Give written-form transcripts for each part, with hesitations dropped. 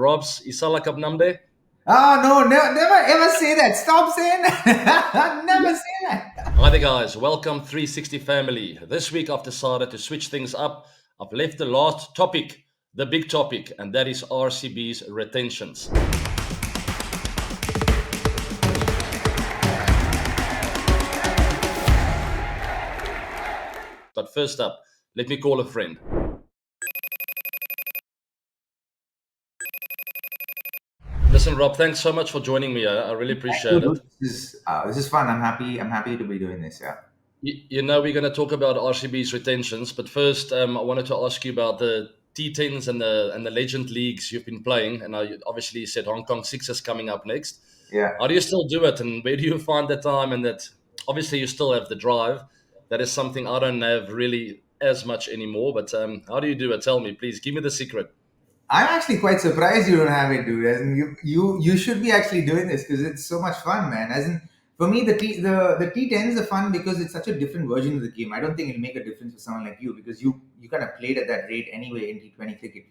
Robs, Isala Kap Namde. Oh no, never ever say that. Stop saying that. Never say that. Hi there, guys. Welcome, 360 family. This week I've decided to switch things up. I've left the last topic, the big topic, and that is RCB's retentions. But first up, let me call a friend. Listen, Rob, thanks so much for joining me. I really Thank you, appreciate dude. it. This is fun. I'm happy. I'm happy to be doing this. Yeah. You know, we're going to talk about RCB's retentions, but first, I wanted to ask you about the T10s and the Legend Leagues you've been playing. And you obviously said Hong Kong Sixers coming up next. Yeah. How do you still do it, and where do you find the time? And that obviously you still have the drive. That is something I don't have really as much anymore. But how do you do it? Tell me, please. Give me the secret. I'm actually quite surprised you don't have it, dude. As in, you should be actually doing this because it's so much fun, man. As in, for me, the T10s are fun because it's such a different version of the game. I don't think it'll make a difference for someone like you because you kind of played at that rate anyway in T20 cricket.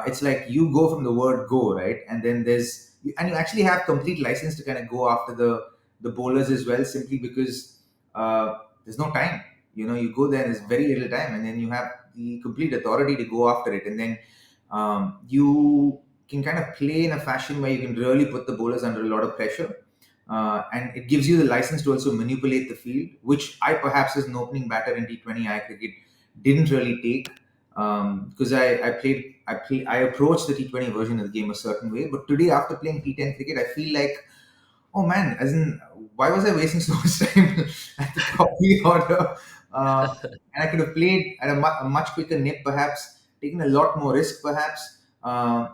It's like you go from the word go, right, and then you actually have complete license to kind of go after the bowlers as well, simply because there's no time. You go there and there's very little time, and then you have the complete authority to go after it, and then you can kind of play in a fashion where you can really put the bowlers under a lot of pressure. And it gives you the license to also manipulate the field, which I perhaps as an opening batter in T20I cricket didn't really take because I approached the T20 version of the game a certain way. But today, after playing T10 cricket, I feel like, oh man, as in, why was I wasting so much time at the top of the order? And I could have played at a much quicker nip, perhaps, taken a lot more risk, perhaps, and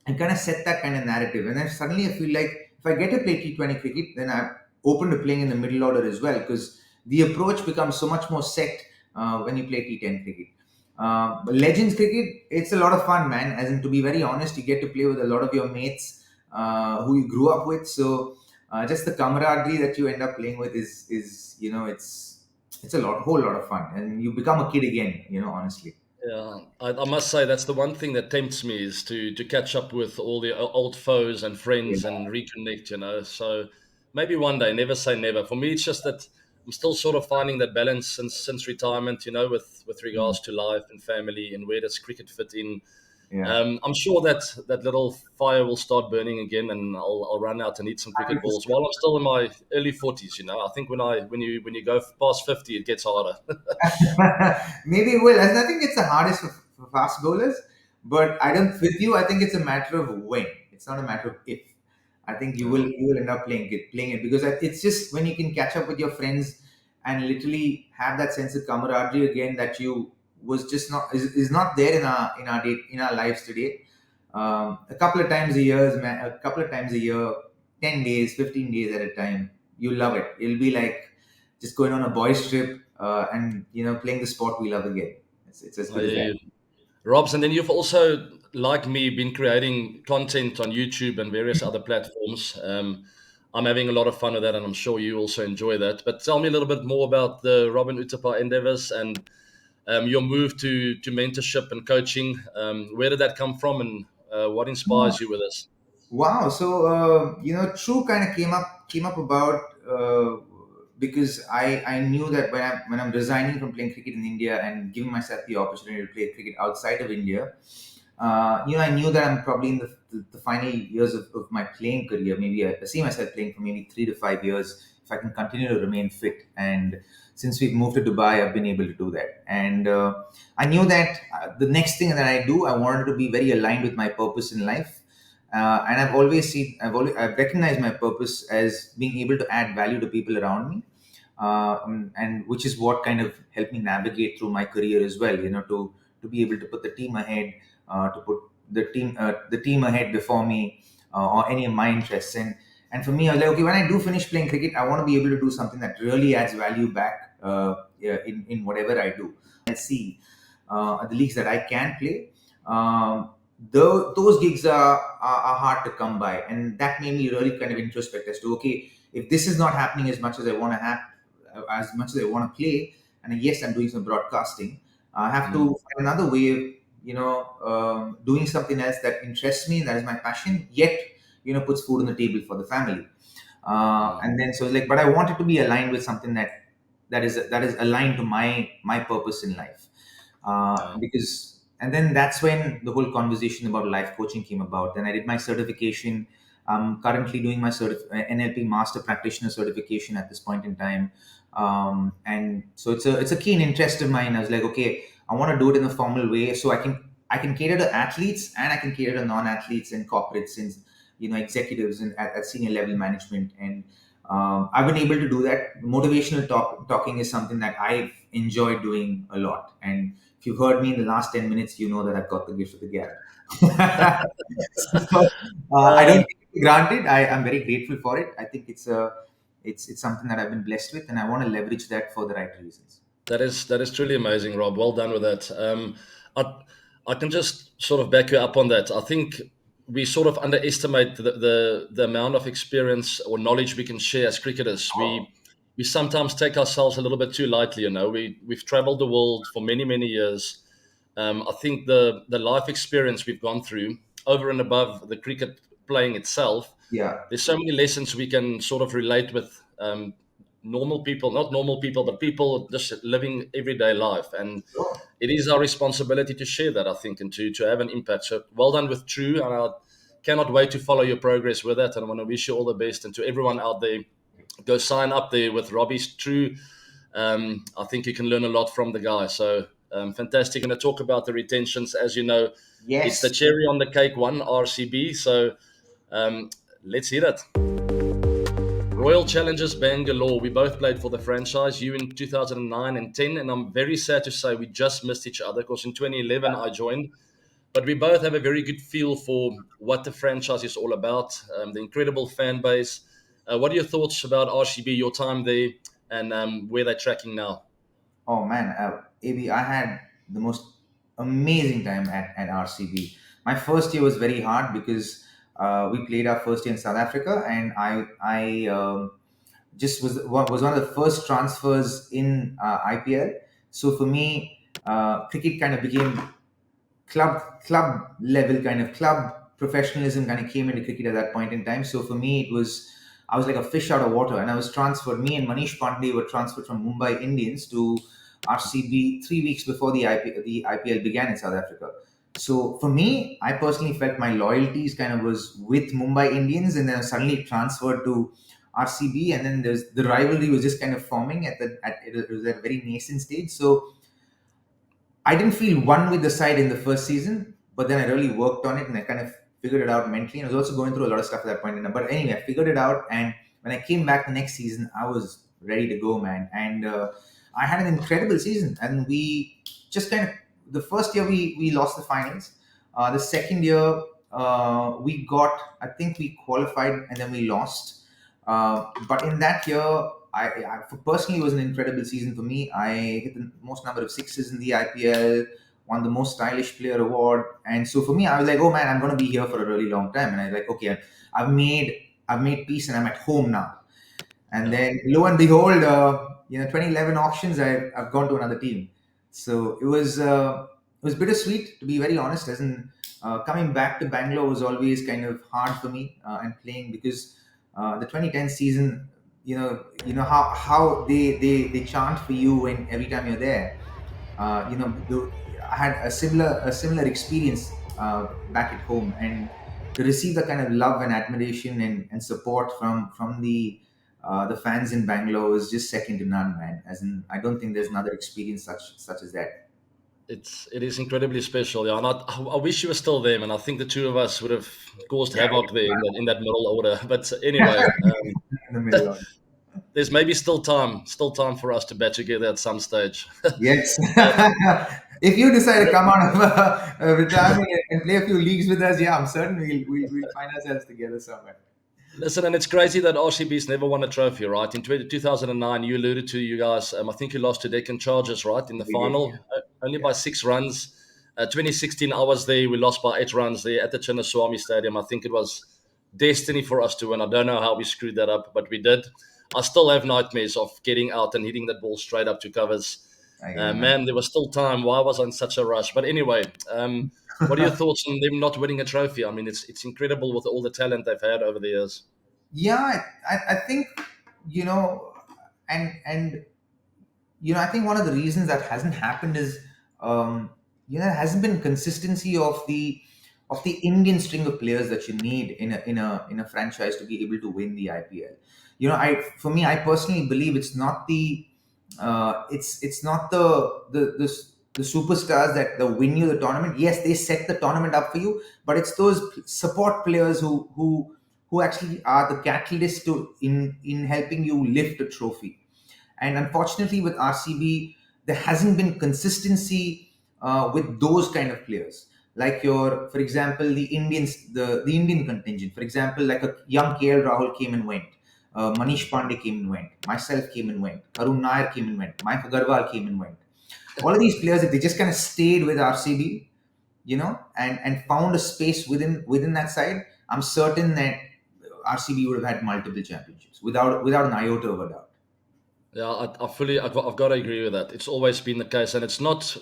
kind of set that kind of narrative. And then suddenly I feel like if I get to play T20 cricket, then I'm open to playing in the middle order as well, because the approach becomes so much more set when you play T10 cricket. But Legends cricket, it's a lot of fun, man. As in, to be very honest, you get to play with a lot of your mates who you grew up with. So just the camaraderie that you end up playing with is it's a whole lot of fun, and you become a kid again. Honestly. Yeah, I must say that's the one thing that tempts me is to catch up with all the old foes and friends Yeah. and reconnect. So maybe one day. Never say never. For me, it's just that I'm still sort of finding that balance since retirement. With Mm. regards to life and family and where does cricket fit in. Yeah. I'm sure that that little fire will start burning again, and I'll run out and eat some cricket balls 100%. while I'm still in my early 40s. I think when you go past 50, it gets harder. Maybe it will. And I think it's the hardest for fast bowlers. But I don't with you. I think it's a matter of when. It's not a matter of if. I think you will end up playing it because it's just when you can catch up with your friends and literally have that sense of camaraderie again that you was just not is not there in our lives today. A couple of times a year, man. A couple of times a year, 10 days, 15 days at a time. You love it. It'll be like just going on a boys trip and playing the sport we love again. It's as good as that. I, Robs, and then you've also, like me, been creating content on YouTube and various other platforms. I'm having a lot of fun with that, and I'm sure you also enjoy that. But tell me a little bit more about the Robin Uthappa Endeavours and your move to mentorship and coaching. Where did that come from, and what inspires you with this? Wow. So True kind of came up about because I knew that when I'm resigning from playing cricket in India and giving myself the opportunity to play cricket outside of India, I knew that I'm probably in the final years of my playing career. Maybe I see myself playing for maybe 3 to 5 years if I can continue to remain fit. And since we've moved to Dubai, I've been able to do that. And I knew that the next thing that I do, I wanted to be very aligned with my purpose in life. And I've recognized my purpose as being able to add value to people around me, and which is what kind of helped me navigate through my career as well. To be able to put the team ahead, to put the team ahead before me, or any of my interests. And for me, I was like, okay, when I do finish playing cricket, I want to be able to do something that really adds value back, yeah, in whatever I do. I see the leagues that I can play. Those gigs are hard to come by, and that made me really kind of introspect as to, okay, if this is not happening as much as I want to have, as much as I want to play, and yes, I'm doing some broadcasting, I have to Mm. find another way doing something else that interests me, that is my passion, yet puts food on the table for the family. Mm, And then so like, but I want it to be aligned with something that is aligned to my purpose in life. yeah, Because and then that's when the whole conversation about life coaching came about. Then I did my certification. I'm currently doing my NLP master practitioner certification at this point in time. And so it's a keen interest of mine. I was like, okay, I want to do it in a formal way so I can cater to athletes, and I can cater to non-athletes and corporates and executives and at senior level management. And I've been able to do that. Motivational talking is something that I've enjoyed doing a lot. And if you've heard me in the last 10 minutes, you know that I've got the gift of the gab. So, I don't uh, take it for granted. I'm very grateful for it. I think it's something that I've been blessed with, and I want to leverage that for the right reasons. that is truly amazing, Rob. Well done with that. I I can just sort of back you up on that. I think we sort of underestimate the amount of experience or knowledge we can share as cricketers. We sometimes take ourselves a little bit too lightly. We've travelled the world for many years. I think the life experience we've gone through, over and above the cricket playing itself, Yeah. there's so many lessons we can sort of relate with normal people, not normal people, but people just living everyday life. And Sure. it is our responsibility to share that, I think, and to have an impact. So well done with True, and I cannot wait to follow your progress with that. And I want to wish you all the best. And to everyone out there, go sign up there with Robbie's True. I think you can learn a lot from the guy. So fantastic. Going to talk about the retentions. As you know, it's the Yes. cherry on the cake one, RCB. So um, let's hear it. Royal Challengers Bangalore. We both played for the franchise. You in 2009 and 10, and I'm very sad to say we just missed each other because in 2011 I joined. But we both have a very good feel for what the franchise is all about. The incredible fan base. What are your thoughts about RCB? Your time there, and where they're tracking now? Oh man, AB, I had the most amazing time at RCB. My first year was very hard because we played our first year in South Africa, and I just was one of the first transfers in IPL. So for me, cricket kind of became club level, kind of club professionalism kind of came into cricket at that point in time. So for me, I was like a fish out of water, and I was transferred. Me and Manish Pandey were transferred from Mumbai Indians to RCB 3 weeks before the IPL began in South Africa. So for me, I personally felt my loyalties kind of was with Mumbai Indians, and then I suddenly transferred to RCB, and then the rivalry was just kind of forming it was at a very nascent stage. So I didn't feel one with the side in the first season, but then I really worked on it and I kind of figured it out mentally. And I was also going through a lot of stuff at that point in time. But anyway, I figured it out. And when I came back the next season, I was ready to go, man. And I had an incredible season. And we just kind of, the first year we lost the finals. The second year, I think we qualified and then we lost. But in that year, personally, it was an incredible season for me. I hit the most number of sixes in the IPL, won the most stylish player award, and so for me, I was like, "Oh man, I'm going to be here for a really long time." And I was like, "Okay, I've made peace, and I'm at home now." And Yeah, then, lo and behold, 2011 auctions, I've gone to another team. So it was bittersweet, to be very honest. As in, coming back to Bangalore was always kind of hard for me, and playing because the 2010 season, how they chant for you when every time you're there. I had a similar experience back at home, and to receive the kind of love and admiration and support from the fans in Bangalore was just second to none, man. As in, I don't think there's another experience such as that. it is incredibly special. Yeah, and I wish you were still there, man. I think the two of us would have caused Yeah, havoc there in that middle order. But anyway, in the middle on. there's maybe still time for us to bat together at some stage. Yes. If you decide to come out of retirement and play a few leagues with us, yeah, I'm certain we'll find ourselves together somewhere. Listen, and it's crazy that RCB's never won a trophy, right? In 2009, you alluded to you guys. I think you lost to Deccan Chargers, right, in the We did. final, only Yeah. by 6 runs. 2016, I was there. We lost by 8 runs there at the Chinnaswamy Stadium. I think it was destiny for us to win. I don't know how we screwed that up, but we did. I still have nightmares of getting out and hitting that ball straight up to covers. I can imagine. Man, there was still time. Why was I in such a rush? But anyway, what are your thoughts on them not winning a trophy? I mean, it's incredible with all the talent they've had over the years. Yeah, I think, you know, and I think one of the reasons that hasn't happened is, there hasn't been consistency of the Indian string of players that you need in a franchise to be able to win the IPL. For me, I personally believe it's not the superstars that win you the tournament. Yes, they set the tournament up for you, but it's those support players who actually are the catalyst to in helping you lift a trophy. And unfortunately, with RCB, there hasn't been consistency with those kind of players. Like for example, the Indian contingent. For example, like a young KL Rahul came and went. Manish Pandey came and went. Myself came and went. Arun Nair came and went. Mike Agarwal came and went. All of these players, if they just kind of stayed with RCB, and found a space within that side, I'm certain that RCB would have had multiple championships without an iota of a doubt. Yeah, I've got to agree with that. It's always been the case, and it's not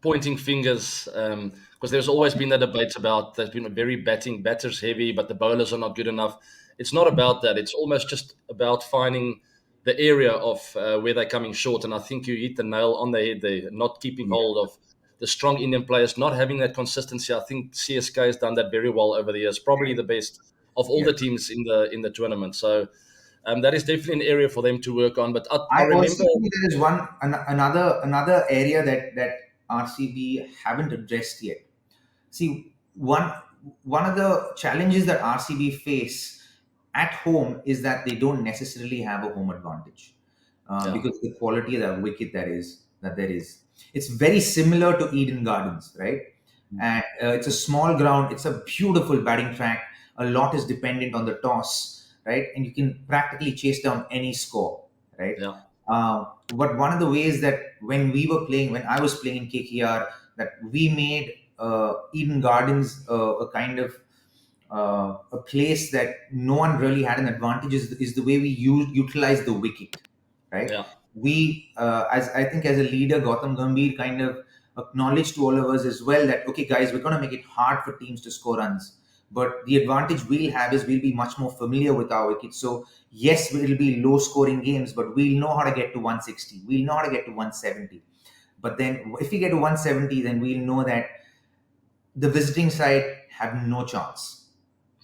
pointing fingers, because there's always been that debate about there's been a very batters heavy, but the bowlers are not good enough. It's not about that. It's almost just about finding the area of where they're coming short. And I think you hit the nail on the head there. Not keeping Yeah. hold of the strong Indian players, not having that consistency. I think CSK has done that very well over the years. Probably the best of all Yeah. the teams in the tournament. So that is definitely an area for them to work on. But I I remember, also think there is another area that RCB haven't addressed yet. See, one of the challenges that RCB face at home is that they don't necessarily have a home advantage, yeah, because of the quality of the wicket that there is. It's very similar to Eden Gardens, right? And it's a small ground. It's a beautiful batting track. A lot is dependent on the toss, right? And you can practically chase down any score, right? yeah, But one of the ways that when I was playing in KKR, that we made Eden Gardens a kind of a place that no one really had an advantage is the way we utilize the wicket, right? yeah. We, as I think, as a leader, Gautam Gambhir kind of acknowledged to all of us as well that, okay, guys, we're going to make it hard for teams to score runs. But the advantage we'll have is we'll be much more familiar with our wicket. So yes, it'll be low scoring games, but we'll know how to get to 160. We'll know how to get to 170. But then if we get to 170, then we'll know that the visiting side have no chance.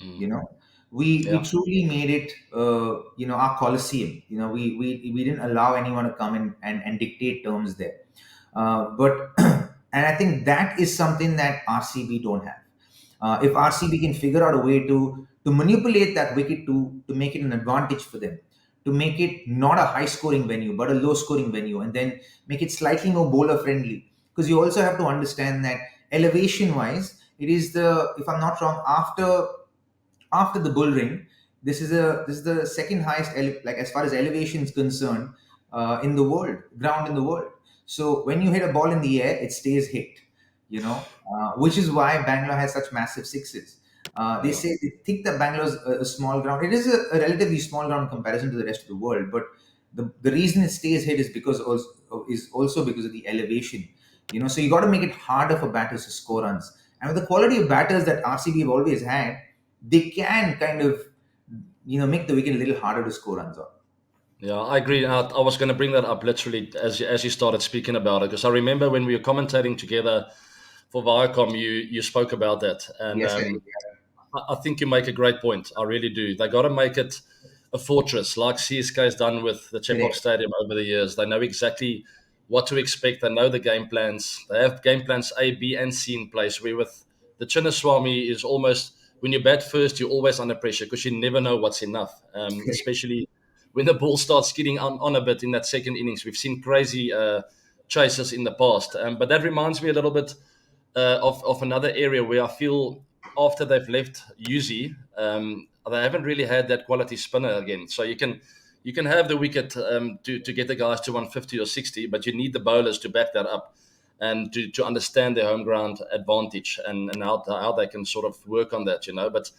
Mm, You know, we yeah. truly made it. Our Colosseum. We didn't allow anyone to come in and dictate terms there. But and I think that is something that RCB don't have. If RCB can figure out a way to manipulate that wicket to make it an advantage for them, to make it not a high scoring venue but a low scoring venue, and then make it slightly more bowler friendly. Because you also have to understand that elevation wise, it is if I'm not wrong, after the bull ring, this is the second highest like as far as elevation is concerned, in the world, ground in the world. So when you hit a ball in the air, it stays hit. Which is why Bangalore has such massive sixes. Yeah. They think that Bangalore's a small ground. It is a relatively small ground in comparison to the rest of the world, but the reason it stays hit is also because of the elevation. So you got to make it harder for batters to score runs. And with the quality of batters that RCB have always had, they can kind of make the wicket a little harder to score runs on. Yeah, I agree. I was going to bring that up literally as you started speaking about it, because I remember when we were commentating together for Viacom, you spoke about that, and Yes, I did. I think you make a great point. I really do. They got to make it a fortress, like CSK has done with the Chepauk Correct. Stadium over the years. They know exactly what to expect. They know the game plans. They have game plans A, B, and C in place. Where with the Chinnaswamy is almost when you bat first, you're always under pressure because you never know what's enough, Correct. especially when the ball starts getting on a bit in that second innings. We've seen crazy chases in the past. But that reminds me a little bit of another area where I feel after they've left Uzi, they haven't really had that quality spinner again. So you can have the wicket to get the guys to 150 or 60, but you need the bowlers to back that up and to understand their home ground advantage and how they can sort of work on that. But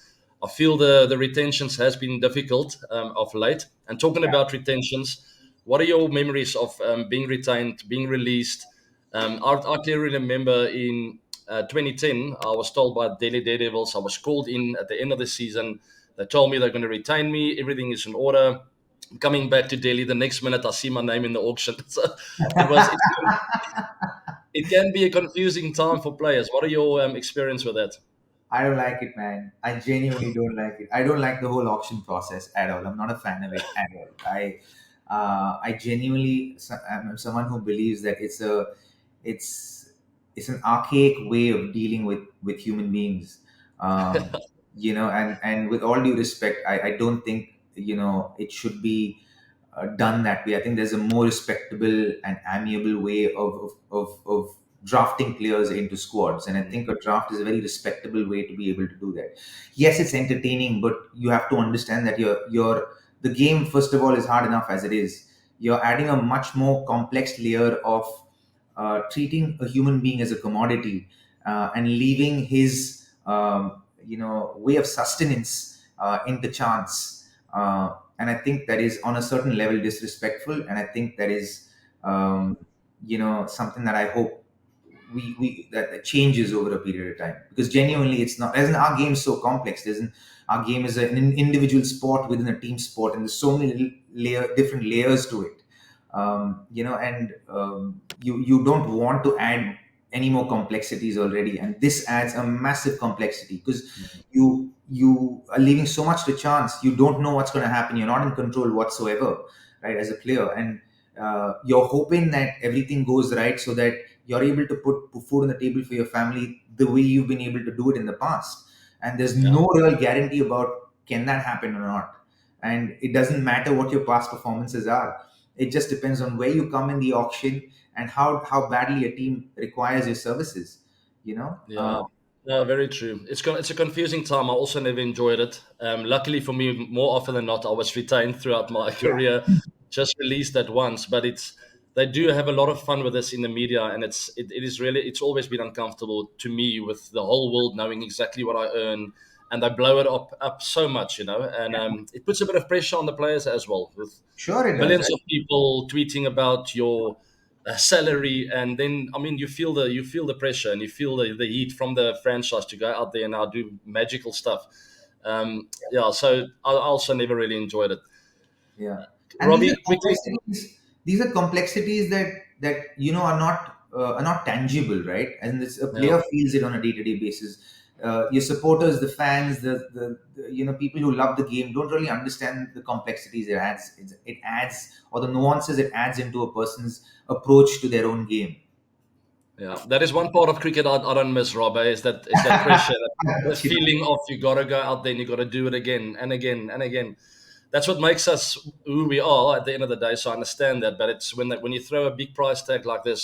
I feel the retentions has been difficult of late. And talking Yeah. about retentions, What are your memories of being retained, being released? I clearly remember in 2010, I was told by Delhi Daredevils, I was called in at the end of the season. They told me they're going to retain me. Everything is in order. Coming back to Delhi, the next minute I see my name in the auction. So it was. It can be a confusing time for players. What are your experience with that? I don't like it, man. I genuinely don't like it. I don't like the whole auction process at all. I'm not a fan of it at all. I genuinely, I'm someone who believes that it's it's an archaic way of dealing with human beings. Um, and with all due respect, I don't think it should be done that way. I think there's a more respectable and amiable way of drafting players into squads, and I think a draft is a very respectable way to be able to do that. Yes, it's entertaining, but you have to understand that the game, first of all, is hard enough as it is. You're adding a much more complex layer of treating a human being as a commodity, and leaving his way of sustenance into chance. And I think that is on a certain level disrespectful, and I think that is something that I hope that changes over a period of time, because genuinely it's not, as in our game is so complex. There's an Our game is an individual sport within a team sport, and there's so many different layers to it. And you don't want to add any more complexities already, and this adds a massive complexity, because you are leaving so much to chance. You don't know what's going to happen. You're not in control whatsoever, right, as a player. And you're hoping that everything goes right, so that you're able to put food on the table for your family the way you've been able to do it in the past. And there's Yeah. no real guarantee about can that happen or not. And it doesn't matter what your past performances are. It just depends on where you come in the auction, and how badly a team requires your services. You know. Yeah, no, very true. It's a confusing time. I also never enjoyed it. Luckily for me, more often than not, I was retained throughout my career. Just released that once, but they do have a lot of fun with this in the media, and it is really, it's always been uncomfortable to me with the whole world knowing exactly what I earn, and they blow it up so much, and it puts a bit of pressure on the players as well, with Sure, it does, millions right? of people tweeting about your salary, and then I mean you feel the pressure, and you feel the heat from the franchise to go out there and now do magical stuff. Yeah, so I also never really enjoyed it. Yeah, and Robbie, quickly. these are complexities that are not tangible, right? And this a Yeah, player feels it on a day to day basis. Your supporters, the fans, the people who love the game don't really understand the complexities it adds, or the nuances it adds into a person's approach to their own game. yeah, that is one part of cricket I don't miss, Robbie, is that pressure, that feeling of you got to go out there and you got to do it again and again and again. That's what makes us who we are at the end of the day. So I understand that, but it's when you throw a big price tag like this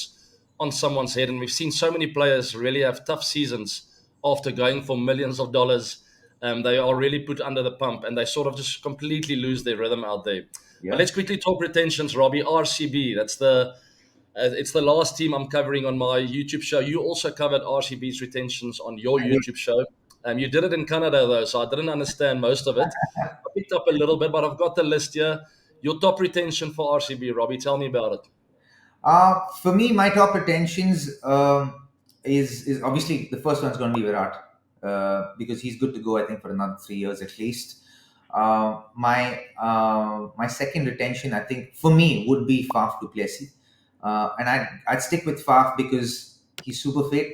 on someone's head, and we've seen so many players really have tough seasons after going for millions of dollars. They are really put under the pump, and they sort of just completely lose their rhythm out there. But Yeah. let's quickly talk retentions, Robbie. RCB. It's the last team I'm covering on my YouTube show. You also covered RCB's retentions on your I did. YouTube show. You did it in Canada though, so I didn't understand most of it. I picked up a little bit, but I've got the list here. Your top retention for RCB, Robbie. Tell me about it. For me, my top retentions is obviously the first one's going to be Virat, because he's good to go. I think for another 3 years at least. My second retention, I think, for me would be Faf du Plessis, and I'd stick with Faf because he's super fit,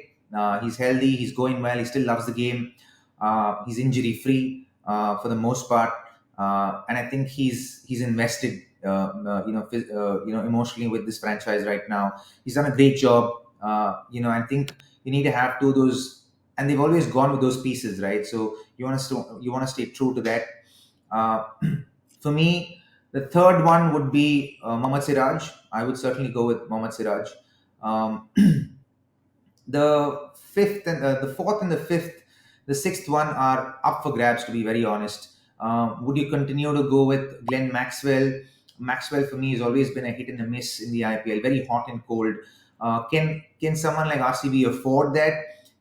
he's healthy, he's going well, he still loves the game, he's injury free for the most part, and I think he's invested, emotionally with this franchise right now. He's done a great job. I think you need to have two of those, and they've always gone with those pieces, right? So you want to stay true to that. uh, for me, the third one would be Mohammad Siraj. I would certainly go with Mohammad Siraj. Um, the fourth and the fifth, the sixth one are up for grabs. To be very honest, would you continue to go with Glenn Maxwell? Maxwell for me has always been a hit and a miss in the IPL, very hot and cold. Can someone like RCB afford that?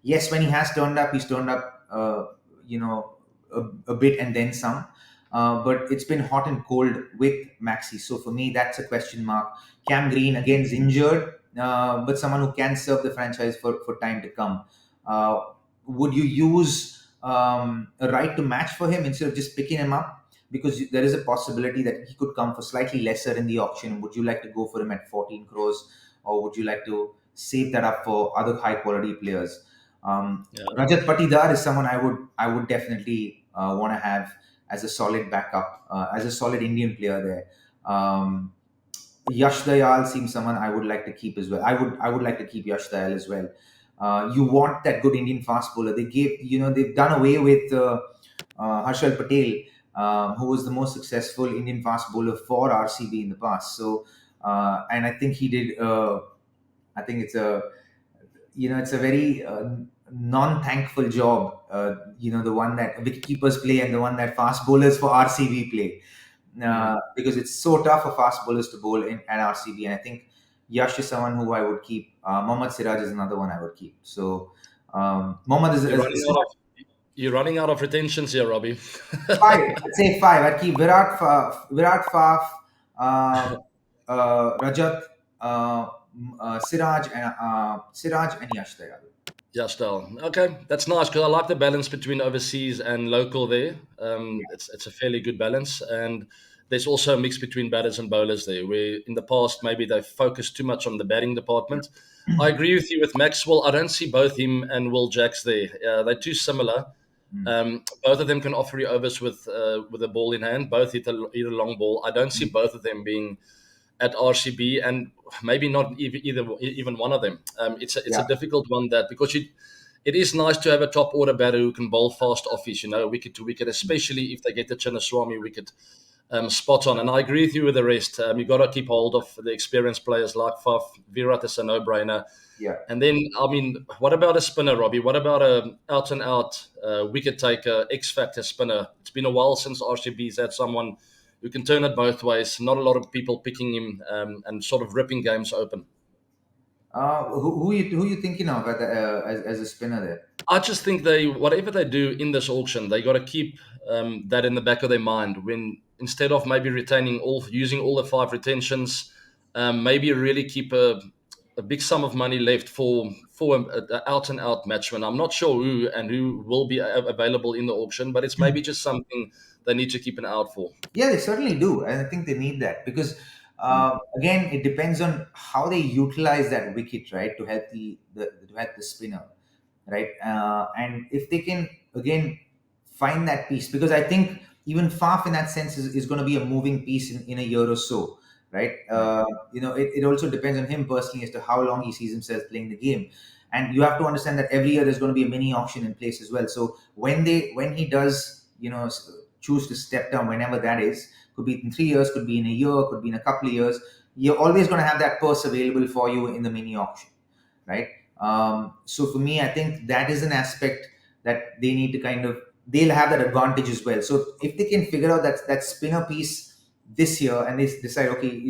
Yes, when he has turned up, he's turned up, a bit and then some. but it's been hot and cold with Maxi. So for me, that's a question mark. Cam Green again is injured, but someone who can serve the franchise for time to come. Uh, would you use a right to match for him instead of just picking him up? Because there is a possibility that he could come for slightly lesser in the auction. Would you like to go for him at 14 crores, or would you like to save that up for other high quality players? Yeah. Rajat Patidar is someone I would definitely want to have as a solid backup, as a solid Indian player there. Yash Dayal seems someone I would like to keep as well. I would like to keep Yash Dayal as well. You want that good Indian fast bowler. They've done away with Harshal Patel, who was the most successful Indian fast bowler for RCB in the past. So, and I think he did. I think it's a very non-thankful job. The one that wicketkeepers play and the one that fast bowlers for RCB play, Mm. because it's so tough for fast bowlers to bowl in at RCB. And I think Yash is someone who I would keep. Mohammad Siraj is another one I would keep. So Mohammad You're running is out of you're running out of retentions here, Robbie. five. I'd say five. I'd keep Virat Faf, uh, Rajat, Siraj and Yash Dayal. Yeah, still. Okay, that's nice because I like the balance between overseas and local there. It's a fairly good balance, and there's also a mix between batters and bowlers there. Where in the past maybe they focused too much on the batting department. I agree with you with Maxwell. I don't see both him and Will Jacks there. They're too similar. Mm. Both of them can offer you overs with a ball in hand. Both hit a long ball. I don't see both of them being at RCB, and maybe not even one of them. It's a Yeah. difficult one that because it is nice to have a top order batter who can bowl fast offies, wicket to wicket, especially if they get the Chinnaswamy wicket spot on. And I agree with you with the rest. You got to keep hold of the experienced players like Faf. Virat is a no-brainer. Yeah. And then, I mean, what about a spinner, Robbie? What about a out and out wicket taker, X factor spinner? It's been a while since RCB's had someone who can turn it both ways. Not a lot of people picking him and sort of ripping games open. Who you thinking of as a spinner there? I just think they whatever they do in this auction, they got to keep that in the back of their mind when instead of maybe retaining all using all the five retentions, maybe really keep a big sum of money left for a out and out matchman. I'm not sure who and who will be available in the auction, but it's maybe just something they need to keep an eye out for. Yeah, they certainly do, and I think they need that because Mm. again, it depends on how they utilize that wicket, right, to help the spinner, right, and if they can again find that piece, because I think even Faf in that sense is going to be a moving piece in a year or so, right? It also depends on him personally as to how long he sees himself playing the game, and you have to understand that every year there's going to be a mini auction in place as well. So when he does, choose to step down, whenever that is, could be in 3 years, could be in a year, could be in a couple of years, you're always going to have that purse available for you in the mini auction, right? So for me, I think that is an aspect that they need to they'll have that advantage as well. So if they can figure out that spinner piece this year and they decide, okay,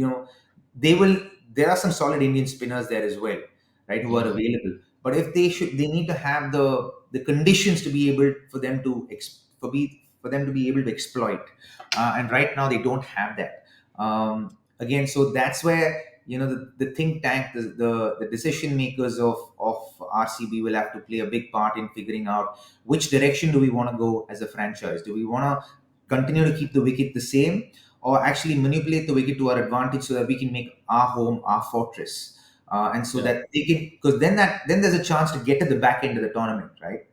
they will, there are some solid Indian spinners there as well, right, who are Mm. available. But if they need to have the conditions to be able for them to for them to be able to exploit, and right now they don't have that. Again, so that's where the think tank, the decision makers of RCB will have to play a big part in figuring out which direction do we want to go as a franchise. Do we want to continue to keep the wicket the same, or actually manipulate the wicket to our advantage so that we can make our home our fortress, and so Yeah, that they can, because then there's a chance to get to the back end of the tournament, right?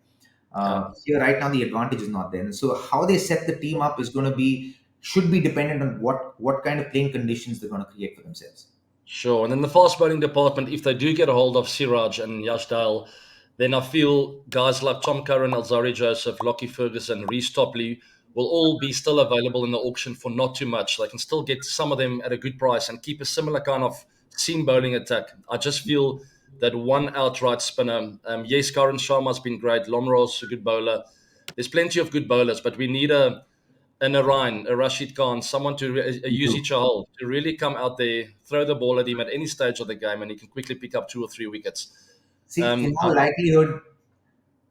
yeah. Here right now the advantage is not there, and so how they set the team up is going to be should be dependent on what kind of playing conditions they're going to create for themselves. Sure. And then the fast bowling department, if they do get a hold of Siraj and Yashdale, then I feel guys like Tom Curran, Alzari Joseph, Lockie Ferguson, Reece Topley will all be still available in the auction for not too much. They can still get some of them at a good price and keep a similar kind of seam bowling attack. I just feel that one outright spinner, yes, Karan Sharma's been great. Lomro's a good bowler. There's plenty of good bowlers, but we need a Narayan, a Rashid Khan, someone a You Yuzi do. Chahal to really come out there, throw the ball at him at any stage of the game, and he can quickly pick up 2 or 3 wickets. See, Um, I,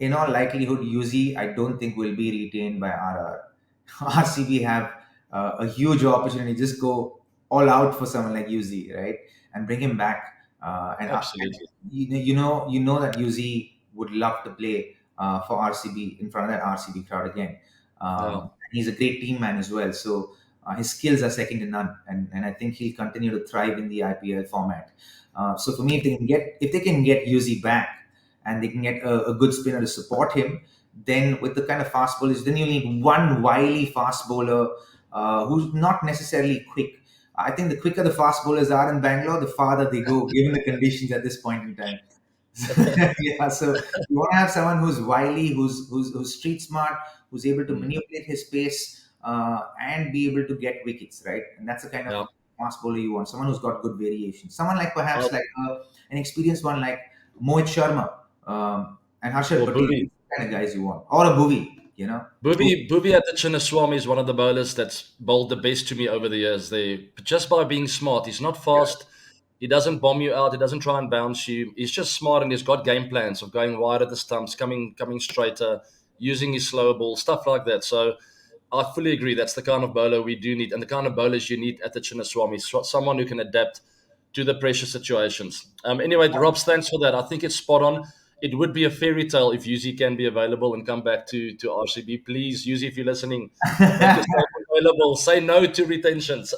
in all likelihood, Yuzi, I don't think will be retained by RR. RCB have a huge opportunity. Just go all out for someone like UZ, right, and bring him back. And Absolutely. you know that UZ would love to play for RCB in front of that RCB crowd again. Yeah. He's a great team man as well. So his skills are second to none, and I think he'll continue to thrive in the IPL format. So for me, if they can get UZ back and they can get a good spinner to support him, then with the kind of fast bowlers, then you need one wily fast bowler who's not necessarily quick. I think the quicker the fast bowlers are in Bangalore, the farther they go, given the conditions at this point in time. Yeah, so you want to have someone who's wily, who's street smart, who's able to Mm. manipulate his pace and be able to get wickets, right? And that's the kind of Yeah. fast bowler you want. Someone who's got good variation. Someone like perhaps Uh, like an experienced one like Mohit Sharma and Harshad or Patel. Booby. These are the kind of guys you want, or a Bhuvi. Booby at the Chinnaswamy is one of the bowlers that's bowled the best to me over the years. They just by being smart. He's not fast. He doesn't bomb you out. He doesn't try and bounce you. He's just smart and he's got game plans of going wide at the stumps, coming straighter, using his slower ball, stuff like that. So I fully agree. That's the kind of bowler we do need, and the kind of bowlers you need at the Chinnaswamy. Someone who can adapt to the pressure situations. Anyway, Robs, thanks for that. I think it's spot on. It would be a fairy tale if Yuzi can be available and come back to RCB. Please, Yuzi, if you're listening, make yourself available. Say no to retentions.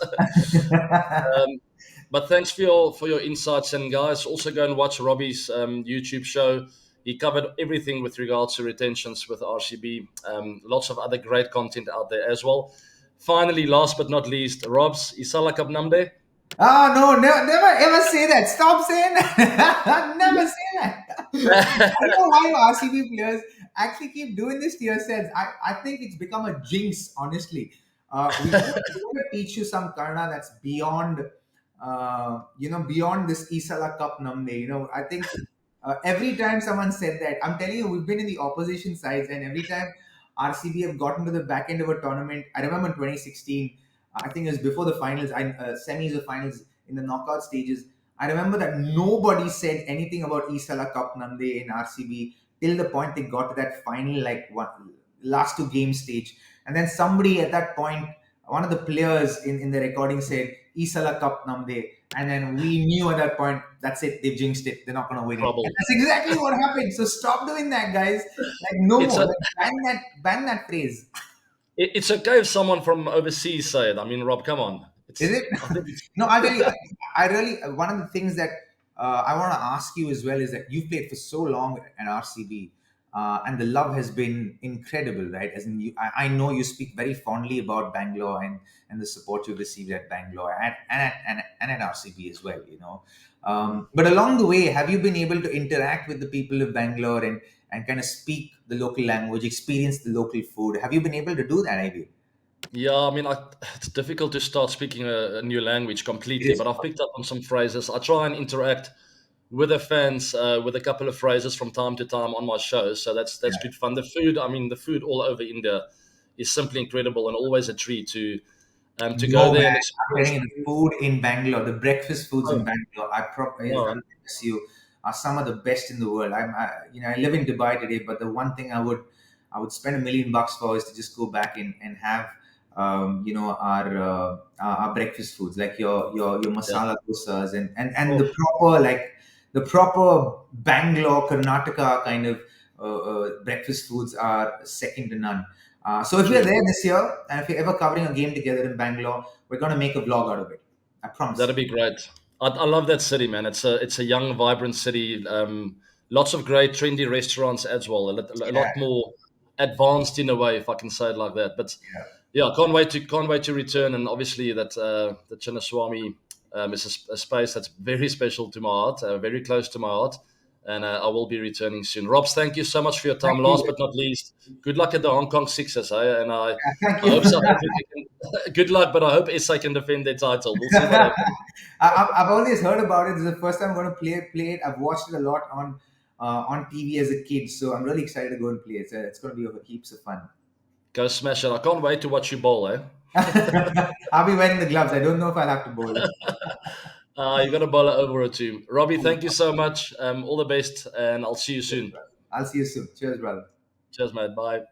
But thanks for your insights, and guys, also go and watch Robbie's YouTube show. He covered everything with regards to retentions with RCB. Lots of other great content out there as well. Finally, last but not least, Robs, Isala Cup Namde. Oh no, never ever say that. Stop saying that. Never say that. I don't know why you RCB players actually keep doing this to yourselves. I think it's become a jinx, honestly. We want to teach you some karna that's beyond, beyond this Isala Cup Namde. I think every time someone said that, I'm telling you, we've been in the opposition sides, and every time RCB have gotten to the back end of a tournament, I remember in 2016, I think it was before the finals, semis or finals in the knockout stages. I remember that nobody said anything about Isala Cup Nande in RCB till the point they got to that final, like last two game stage. And then somebody at that point, one of the players in the recording said, Isala Cup Namde. And then we knew at that point, that's it, they've jinxed it, they're not going to win it. And Trouble. that's exactly what happened. So stop doing that, guys. Like, no It's more. a Like, ban that phrase. it's okay if someone from overseas say it. I mean, Rob, come on. Is It's it? I think it's No, I'll tell you. I really one of the things that I want to ask you as well is that you've played for so long at RCB, and the love has been incredible, right? As in, I know you speak very fondly about Bangalore and the support you've received at Bangalore and at RCB as well. But along the way, have you been able to interact with the people of Bangalore and kind of speak the local language, experience the local food? Have you been able to do that, Ivy? yeah. I mean, it's difficult to start speaking a new language It completely, is. but I've picked up on some phrases. I try and interact with the fans with a couple of phrases from time to time on my shows, so that's good fun. The food, I mean, the food all over India is simply incredible and always a treat to go No, there man. and I'm experience. telling you, the food in Bangalore, the breakfast foods in Oh, Bangalore, I no, promise you, are some of the best in the world. I live in Dubai today, but the one thing I would spend $1 million for is to just go back and have, our breakfast foods like your yeah, masala dosas and oh, the proper Bangalore, Karnataka kind of breakfast foods are second to none. So if we're true. there this year, and if you're ever covering a game together in Bangalore, we're going to make a vlog out of it. I promise That'd you. be great. I love that city, man. It's a young, vibrant city. Lots of great, trendy restaurants as well. A Yeah, lot more advanced in a way, if I can say it like that. But yeah. yeah, can't wait to return. And obviously, that the Chinnaswamy is a space that's very special to my heart, very close to my heart. And I will be returning soon. Robs, thank you so much for your time. Thank you. Last but not least, good luck at the Hong Kong Sixers. Eh? And Thank I you. hope South Africa can. Good luck, but I hope SA can defend their title. We'll see what happens. I've always heard about it. This is the first time I'm going to play it. I've watched it a lot on TV as a kid, so I'm really excited to go and play it. So it's going to be heaps of fun. Go smash it. I can't wait to watch you bowl, eh? I'll be wearing the gloves. I don't know if I'll have to bowl. You got a bowler over or two. Robbie, thank you so much. All the best, and I'll see you soon. I'll see you soon. Cheers, brother. Cheers, mate. Bye.